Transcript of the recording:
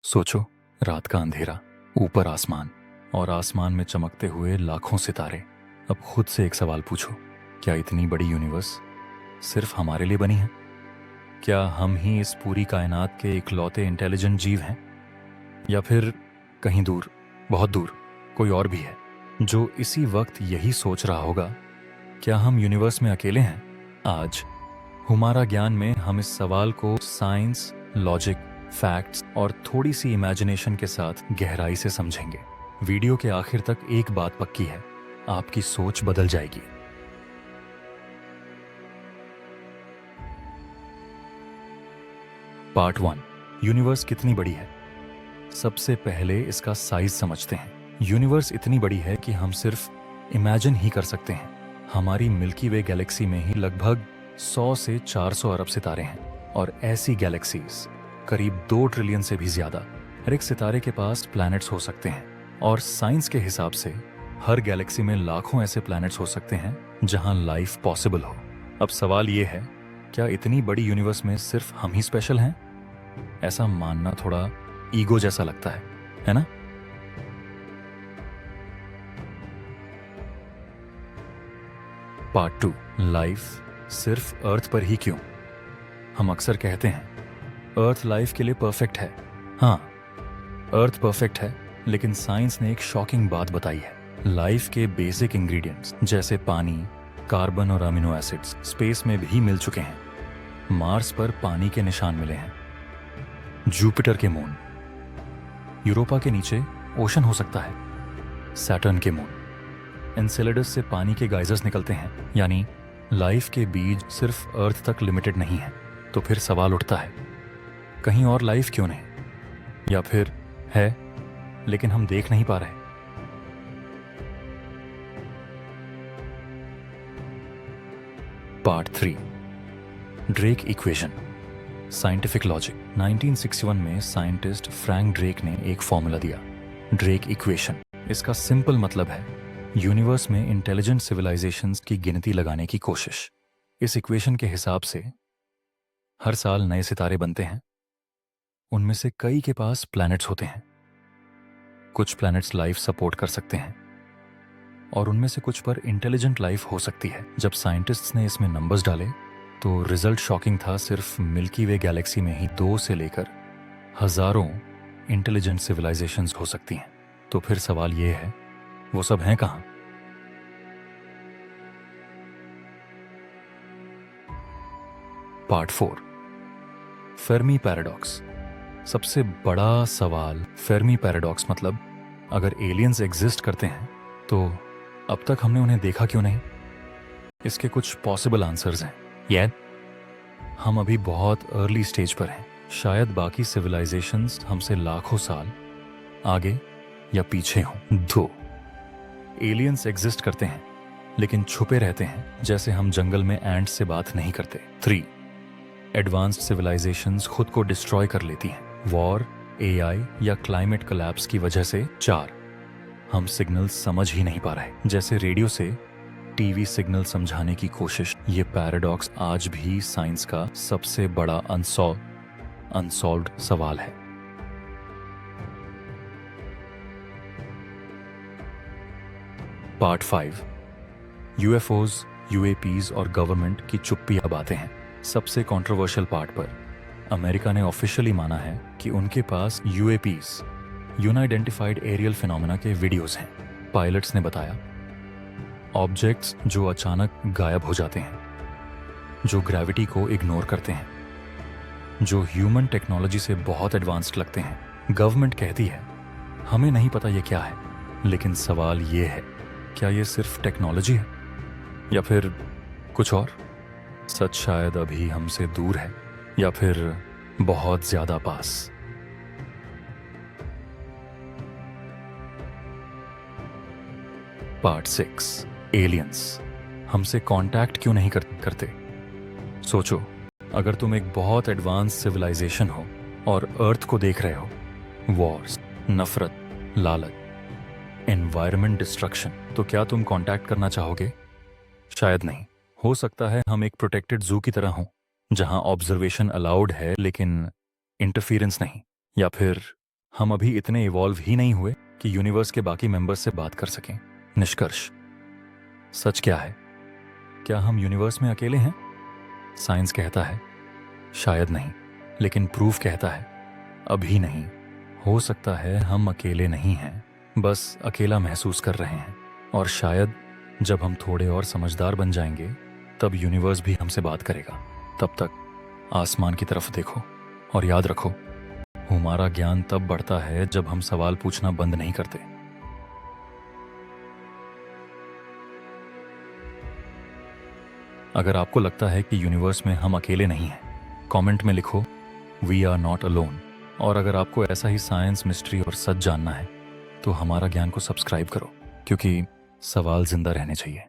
सोचो, रात का अंधेरा, ऊपर आसमान और आसमान में चमकते हुए लाखों सितारे। अब खुद से एक सवाल पूछो, क्या इतनी बड़ी यूनिवर्स सिर्फ हमारे लिए बनी है? क्या हम ही इस पूरी कायनात के इकलौते इंटेलिजेंट जीव हैं, या फिर कहीं दूर, बहुत दूर कोई और भी है जो इसी वक्त यही सोच रहा होगा? क्या हम यूनिवर्स में अकेले हैं? आज हमारा ज्ञान में हम इस सवाल को साइंस, लॉजिक, फैक्ट्स और थोड़ी सी इमेजिनेशन के साथ गहराई से समझेंगे। वीडियो के आखिर तक एक बात पक्की है, आपकी सोच बदल जाएगी। पार्ट 1, यूनिवर्स कितनी बड़ी है। सबसे पहले इसका साइज समझते हैं। यूनिवर्स इतनी बड़ी है कि हम सिर्फ इमेजिन ही कर सकते हैं। हमारी मिल्की वे गैलेक्सी में ही लगभग 100 से 400 अरब सितारे हैं, और ऐसी गैलेक्सीज करीब 2 ट्रिलियन से भी ज्यादा। हर एक सितारे के पास प्लैनेट्स हो सकते हैं, और साइंस के हिसाब से हर गैलेक्सी में लाखों ऐसे प्लैनेट्स हो सकते हैं जहां लाइफ पॉसिबल हो। अब सवाल ये है, क्या इतनी बड़ी यूनिवर्स में सिर्फ हम ही स्पेशल हैं? ऐसा मानना थोड़ा ईगो जैसा लगता है ना? पार्ट 2, लाइफ सिर्फ अर्थ पर ही क्यों? हम अक्सर कहते हैं अर्थ लाइफ के लिए परफेक्ट है। हाँ, अर्थ परफेक्ट है, लेकिन साइंस ने एक शॉकिंग बात बताई है। लाइफ के बेसिक इंग्रेडिएंट्स जैसे पानी, कार्बन और अमीनो एसिड्स स्पेस में भी मिल चुके हैं। मार्स पर पानी के निशान मिले हैं। जुपिटर के मून, यूरोपा के नीचे ओशन हो सकता है। सैटर्न के मून, एनसेलेडस से पानी के गाइजर्स निकलते हैं। यानी लाइफ के बीज सिर्फ अर्थ तक लिमिटेड नहीं है। तो फिर सवाल उठता है, कहीं और लाइफ क्यों नहीं? या फिर है लेकिन हम देख नहीं पा रहे? Part 3, Drake equation, scientific logic. 1961 में साइंटिस्ट फ्रैंक ड्रेक ने एक फॉर्मूला दिया, ड्रेक इक्वेशन। इसका सिंपल मतलब है यूनिवर्स में इंटेलिजेंट सिविलाइजेशंस की गिनती लगाने की कोशिश। इस इक्वेशन के हिसाब से हर साल नए सितारे बनते हैं। उनमें से कई के पास प्लैनेट्स होते हैं। कुछ प्लैनेट्स लाइफ सपोर्ट कर सकते हैं, और उनमें से कुछ पर इंटेलिजेंट लाइफ हो सकती है। जब साइंटिस्ट्स ने इसमें नंबर्स डाले तो रिजल्ट शॉकिंग था। सिर्फ मिल्की वे गैलेक्सी में ही 2 से लेकर हजारों इंटेलिजेंट सिविलाइजेशंस हो सकती हैं। तो फिर सवाल ये है, वो सब हैं कहां? Part 4, Fermi paradox. सबसे बड़ा सवाल फेर्मी पैराडॉक्स मतलब, अगर एलियंस एग्जिस्ट करते हैं तो अब तक हमने उन्हें देखा क्यों नहीं? इसके कुछ पॉसिबल आंसर्स हैं। ये हम अभी बहुत अर्ली स्टेज पर हैं। शायद बाकी सिविलाइजेशंस हमसे लाखों साल आगे या पीछे हों। 2, एलियंस एग्जिस्ट करते हैं लेकिन छुपे रहते हैं, जैसे हम जंगल में एंट्स से बात नहीं करते। 3, एडवांस्ड सिविलाइजेशंस खुद को डिस्ट्रॉय कर लेती हैं, वॉर, एआई या क्लाइमेट कोलैप्स की वजह से। 4, हम सिग्नल्स समझ ही नहीं पा रहे, जैसे रेडियो से टीवी सिग्नल समझाने की कोशिश। ये पैराडॉक्स आज भी साइंस का सबसे बड़ा अनसॉल्व्ड सवाल है। पार्ट 5, यूएफओज, यूएपीज और गवर्नमेंट की चुप्पी अब आते हैं सबसे कंट्रोवर्शियल पार्ट पर। अमेरिका ने ऑफिशियली माना है कि उनके पास यूएपीज, यूनाइडेंटिफाइड एरियल फिनोमेना के वीडियोस हैं। पायलट्स ने बताया, ऑब्जेक्ट्स जो अचानक गायब हो जाते हैं, जो ग्रेविटी को इग्नोर करते हैं, जो ह्यूमन टेक्नोलॉजी से बहुत एडवांस्ड लगते हैं। गवर्नमेंट कहती है हमें नहीं पता ये क्या है, लेकिन सवाल ये है, क्या ये सिर्फ टेक्नोलॉजी है या फिर कुछ और? सच शायद अभी हमसे दूर है, या फिर बहुत ज्यादा पास। पार्ट 6, एलियंस हमसे कांटेक्ट क्यों नहीं करते? सोचो, अगर तुम एक बहुत एडवांस सिविलाइजेशन हो और अर्थ को देख रहे हो, वॉर्स, नफरत, लालच, एनवायरनमेंट डिस्ट्रक्शन, तो क्या तुम कांटेक्ट करना चाहोगे? शायद नहीं। हो सकता है हम एक प्रोटेक्टेड जू की तरह हों, जहां ऑब्जर्वेशन अलाउड है लेकिन इंटरफेरेंस नहीं। या फिर हम अभी इतने इवॉल्व ही नहीं हुए कि यूनिवर्स के बाकी मेंबर्स से बात कर सकें। निष्कर्ष, सच क्या है? क्या हम यूनिवर्स में अकेले हैं? साइंस कहता है शायद नहीं, लेकिन प्रूफ कहता है अभी नहीं। हो सकता है हम अकेले नहीं हैं, बस अकेला महसूस कर रहे हैं। और शायद जब हम थोड़े और समझदार बन जाएंगे तब यूनिवर्स भी हमसे बात करेगा। तब तक आसमान की तरफ देखो और याद रखो, हमारा ज्ञान तब बढ़ता है जब हम सवाल पूछना बंद नहीं करते। अगर आपको लगता है कि यूनिवर्स में हम अकेले नहीं हैं, कमेंट में लिखो वी आर नॉट अलोन। और अगर आपको ऐसा ही साइंस, मिस्ट्री और सच जानना है तो हमारा ज्ञान को सब्सक्राइब करो, क्योंकि सवाल जिंदा रहने चाहिए।